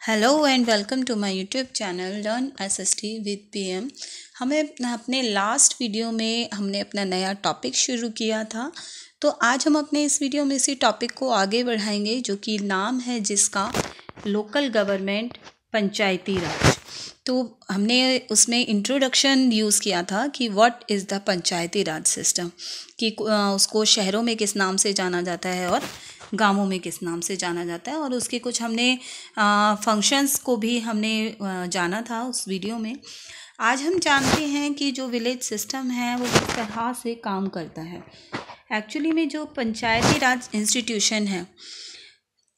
Hello and welcome to my YouTube channel learn SST with PM. हमें अपने last video में हमने अपना नया टॉपिक शुरू किया था, तो आज हम अपने इस वीडियो में इसी टॉपिक को आगे बढ़ाएंगे, जो कि नाम है जिसका लोकल गवर्नमेंट, पंचायती राज। तो हमने उसमें इंट्रोडक्शन यूज़ किया था कि what is the Panchayati Raj system, कि उसको शहरों में किस नाम से जाना जाता है और गांवों में किस नाम से जाना जाता है, और उसके कुछ हमने फंक्शंस को भी हमने जाना था उस वीडियो में। आज हम जानते हैं कि जो विलेज सिस्टम है वो किस तरह से काम करता है। एक्चुअली में जो पंचायती राज इंस्टीट्यूशन है,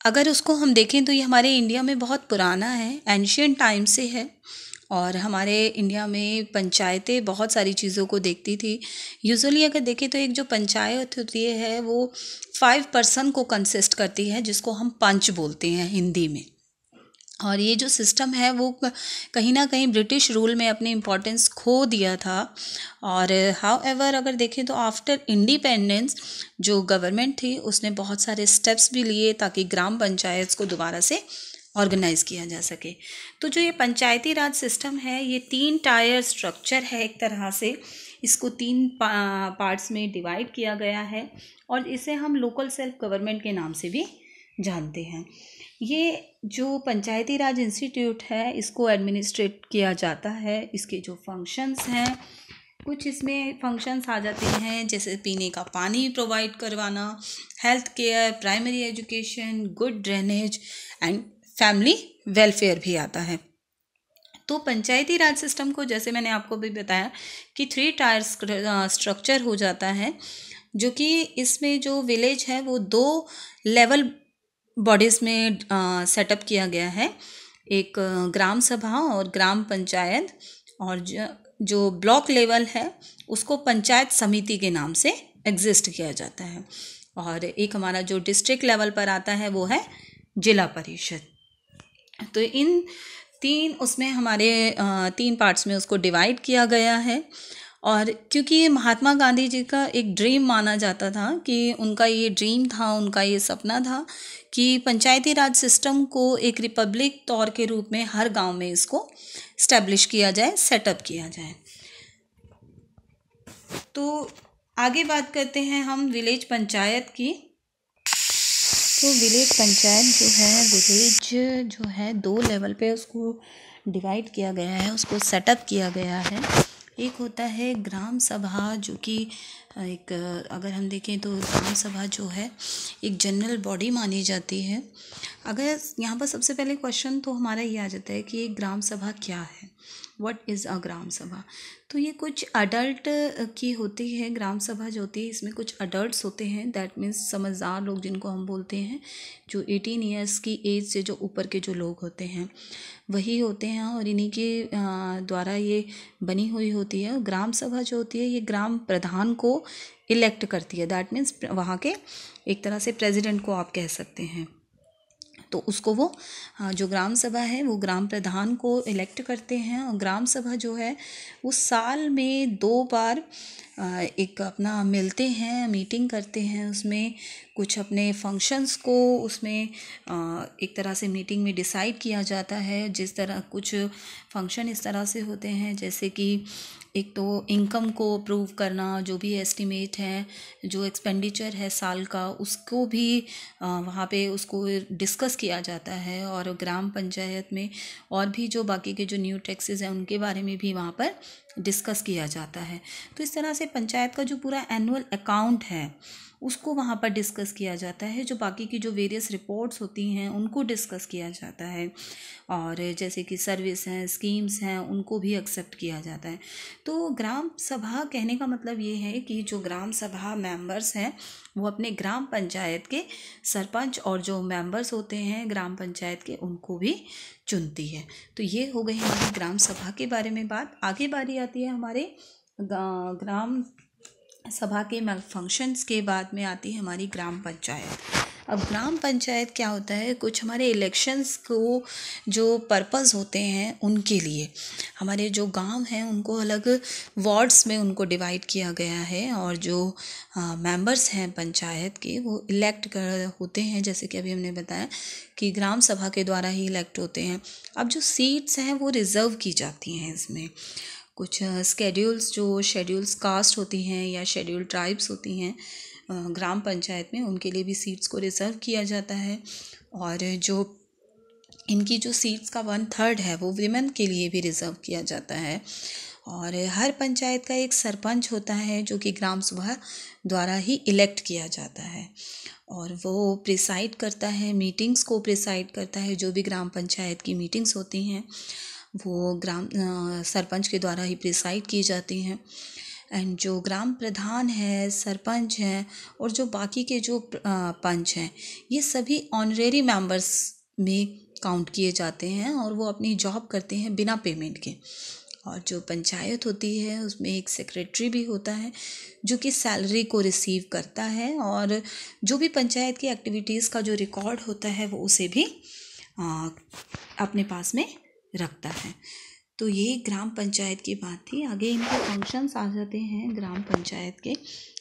अगर उसको हम देखें तो ये हमारे इंडिया में बहुत पुराना है, एंशियंट टाइम से है। और हमारे इंडिया में पंचायतें बहुत सारी चीज़ों को देखती थी। यूजुअली अगर देखें तो एक जो पंचायत होती है वो 5 पर्सन को कंसिस्ट करती है, जिसको हम पंच बोलते हैं हिंदी में। और ये जो सिस्टम है वो कहीं ना कहीं ब्रिटिश रूल में अपनी इम्पोर्टेंस खो दिया था। और हाउएवर अगर देखें तो आफ्टर इंडिपेंडेंस जो गवर्नमेंट थी उसने बहुत सारे स्टेप्स भी लिए ताकि ग्राम पंचायत को दोबारा से ऑर्गेनाइज़ किया जा सके। तो जो ये पंचायती राज सिस्टम है ये 3 टायर स्ट्रक्चर है एक तरह से। इसको 3 पार्ट्स में डिवाइड किया गया है और इसे हम लोकल सेल्फ गवर्नमेंट के नाम से भी जानते हैं। ये जो पंचायती राज इंस्टीट्यूट है इसको एडमिनिस्ट्रेट किया जाता है। इसके जो फंक्शंस हैं, कुछ इसमें फंक्शंस आ जाते हैं, जैसे पीने का पानी प्रोवाइड करवाना, health care, primary education, good drainage and family welfare भी आता है। तो पंचायती राज सिस्टम को, जैसे मैंने आपको भी बताया कि 3 टायर स्ट्रक्चर हो जाता है, जो कि इसमें जो विलेज है वो 2 लेवल बॉडीज़ में सेटअप किया गया है। एक ग्राम सभा और ग्राम पंचायत, और जो ब्लॉक लेवल है उसको पंचायत समिति के नाम से एग्जिस्ट किया जाता है। और एक हमारा जो डिस्ट्रिक्ट लेवल पर आता है वो है जिला परिषद। तो इन 3 उसमें हमारे 3 पार्ट्स में उसको डिवाइड किया गया है। और क्योंकि ये महात्मा गांधी जी का एक ड्रीम माना जाता था, कि उनका ये ड्रीम था, उनका ये सपना था कि पंचायती राज सिस्टम को एक रिपब्लिक तौर के रूप में हर गांव में इसको स्टैब्लिश किया जाए, सेटअप किया जाए। तो आगे बात करते हैं हम विलेज पंचायत की। तो विलेज पंचायत जो है 2 लेवल पे उसको डिवाइड किया गया है, उसको सेटअप किया गया है। एक होता है ग्राम सभा, जो कि एक, अगर हम देखें तो ग्राम सभा जो है एक जनरल बॉडी मानी जाती है। अगर यहाँ पर सबसे पहले क्वेश्चन तो हमारा ये आ जाता है कि एक ग्राम सभा क्या है, व्हाट इज़ अ ग्राम सभा। तो ये कुछ अडल्ट की होती है। ग्राम सभा जो होती है इसमें कुछ अडल्ट्स होते हैं, दैट मीन्स समझदार लोग जिनको हम बोलते हैं, जो 18 ईयर्स की एज से जो ऊपर के जो लोग होते हैं वही होते हैं, और इन्हीं के द्वारा ये बनी हुई होती है। ग्राम सभा जो होती है ये ग्राम प्रधान को इलेक्ट करती है, दैट मीन्स वहाँ के एक तरह से प्रेसिडेंट को आप कह सकते हैं। तो उसको वो जो ग्राम सभा है वो ग्राम प्रधान को इलेक्ट करते हैं। और ग्राम सभा जो है वो साल में 2 बार एक अपना मिलते हैं, मीटिंग करते हैं, उसमें कुछ अपने फंक्शंस को उसमें एक तरह से मीटिंग में डिसाइड किया जाता है। जिस तरह कुछ फंक्शन इस तरह से होते हैं, जैसे कि एक तो इनकम को अप्रूव करना, जो भी एस्टिमेट है, जो एक्सपेंडिचर है साल का, उसको भी वहाँ पे उसको डिस्कस किया जाता है। और ग्राम पंचायत में और भी जो बाकी के जो न्यू टैक्सेस हैं उनके बारे में भी वहाँ पर डिस्कस किया जाता है। तो इस तरह से पंचायत का जो पूरा एनुअल अकाउंट है उसको वहाँ पर डिस्कस किया जाता है। जो बाकी की जो वेरियस रिपोर्ट्स होती हैं उनको डिस्कस किया जाता है, और जैसे कि सर्विस हैं, स्कीम्स हैं, उनको भी एक्सेप्ट किया जाता है। तो ग्राम सभा कहने का मतलब ये है कि जो ग्राम सभा मेंबर्स हैं वो अपने ग्राम पंचायत के सरपंच और जो मेंबर्स होते हैं ग्राम पंचायत के उनको भी चुनती है। तो ये हो गई हमारी ग्राम सभा के बारे में बात। आगे बारी आती है हमारे ग्राम सभा के फंक्शंस के बाद में आती है हमारी ग्राम पंचायत। अब ग्राम पंचायत क्या होता है, कुछ हमारे इलेक्शंस को जो पर्पस होते हैं उनके लिए हमारे जो गांव हैं उनको अलग वार्ड्स में उनको डिवाइड किया गया है, और जो मेंबर्स हैं पंचायत के वो इलेक्ट कर होते हैं, जैसे कि अभी हमने बताया कि ग्राम सभा के द्वारा ही इलेक्ट होते हैं। अब जो सीट्स हैं वो रिज़र्व की जाती हैं, इसमें कुछ जो शेड्यूल्स कास्ट होती हैं या शेड्यूल्ड ट्राइब्स होती हैं ग्राम पंचायत में, उनके लिए भी सीट्स को रिज़र्व किया जाता है। और जो इनकी जो सीट्स का 1/3 है वो विमेन के लिए भी रिज़र्व किया जाता है। और हर पंचायत का एक सरपंच होता है जो कि ग्राम सभा द्वारा ही इलेक्ट किया जाता है, और वो प्रिसाइड करता है, मीटिंग्स को प्रिसाइड करता है। जो भी ग्राम पंचायत की मीटिंग्स होती हैं वो सरपंच के द्वारा ही प्रिसाइड की जाती हैं। एंड जो ग्राम प्रधान है, सरपंच हैं और जो बाकी के जो पंच हैं, ये सभी ऑनरेरी मेंबर्स में काउंट किए जाते हैं और वो अपनी जॉब करते हैं बिना पेमेंट के। और जो पंचायत होती है उसमें एक सेक्रेटरी भी होता है जो कि सैलरी को रिसीव करता है, और जो भी पंचायत की एक्टिविटीज़ का जो रिकॉर्ड होता है वो उसे भी अपने पास में रखता है। तो ये ग्राम पंचायत की बात थी। आगे इनके फंक्शंस आ जाते हैं ग्राम पंचायत के।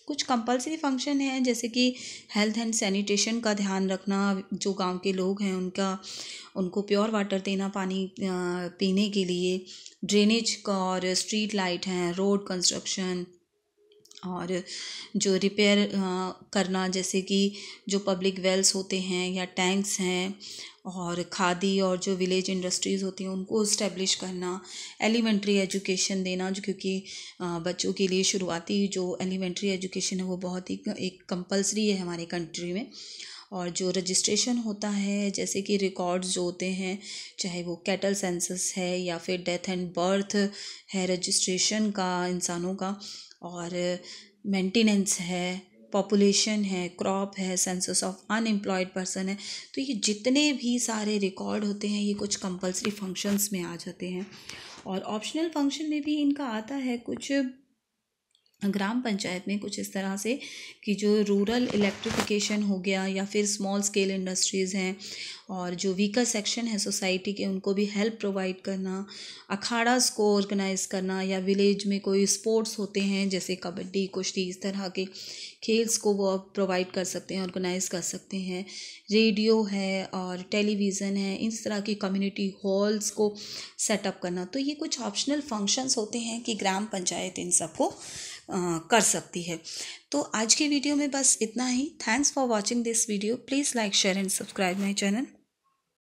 कुछ कंपलसरी फंक्शन हैं जैसे कि हेल्थ एंड सैनिटेशन का ध्यान रखना, जो गांव के लोग हैं उनको प्योर वाटर देना पानी पीने के लिए, ड्रेनेज का, और स्ट्रीट लाइट हैं, रोड कंस्ट्रक्शन, और जो रिपेयर करना, जैसे कि जो पब्लिक वेल्स होते हैं या टैंक्स हैं, और खादी और जो विलेज इंडस्ट्रीज़ होती हैं उनको इस्टेब्लिश करना, एलिमेंट्री एजुकेशन देना, जो क्योंकि बच्चों के लिए शुरुआती जो एलिमेंट्री एजुकेशन है वो बहुत ही एक कंपलसरी है हमारे कंट्री में। और जो रजिस्ट्रेशन होता है, जैसे कि रिकॉर्ड्स जो होते हैं, चाहे वो कैटल सेंसस है या फिर डेथ एंड बर्थ है, रजिस्ट्रेशन का इंसानों का, और मेंटेनेंस है, पॉपुलेशन है, क्रॉप है, सेंसस ऑफ अनएम्प्लॉयड पर्सन है। तो ये जितने भी सारे रिकॉर्ड होते हैं ये कुछ कंपलसरी फंक्शंस में आ जाते हैं। और ऑप्शनल फंक्शन में भी इनका आता है कुछ ग्राम पंचायत में कुछ इस तरह से कि जो रूरल इलेक्ट्रिफिकेशन हो गया या फिर स्मॉल स्केल इंडस्ट्रीज़ हैं, और जो वीकर सेक्शन है सोसाइटी के उनको भी हेल्प प्रोवाइड करना, अखाड़ास को ऑर्गेनाइज़ करना, या विलेज में कोई स्पोर्ट्स होते हैं जैसे कबड्डी, कुश्ती, इस तरह के खेल्स को वो प्रोवाइड कर सकते हैं, ऑर्गेनाइज़ कर सकते हैं। रेडियो है और टेलीविज़न है, इस तरह की कम्युनिटी हॉल्स को सेटअप करना। तो ये कुछ ऑप्शनल फंक्शंस होते हैं कि ग्राम पंचायत इन सबको कर सकती है। तो आज की वीडियो में बस इतना ही। Thanks for watching this video. Please like, share and subscribe my channel.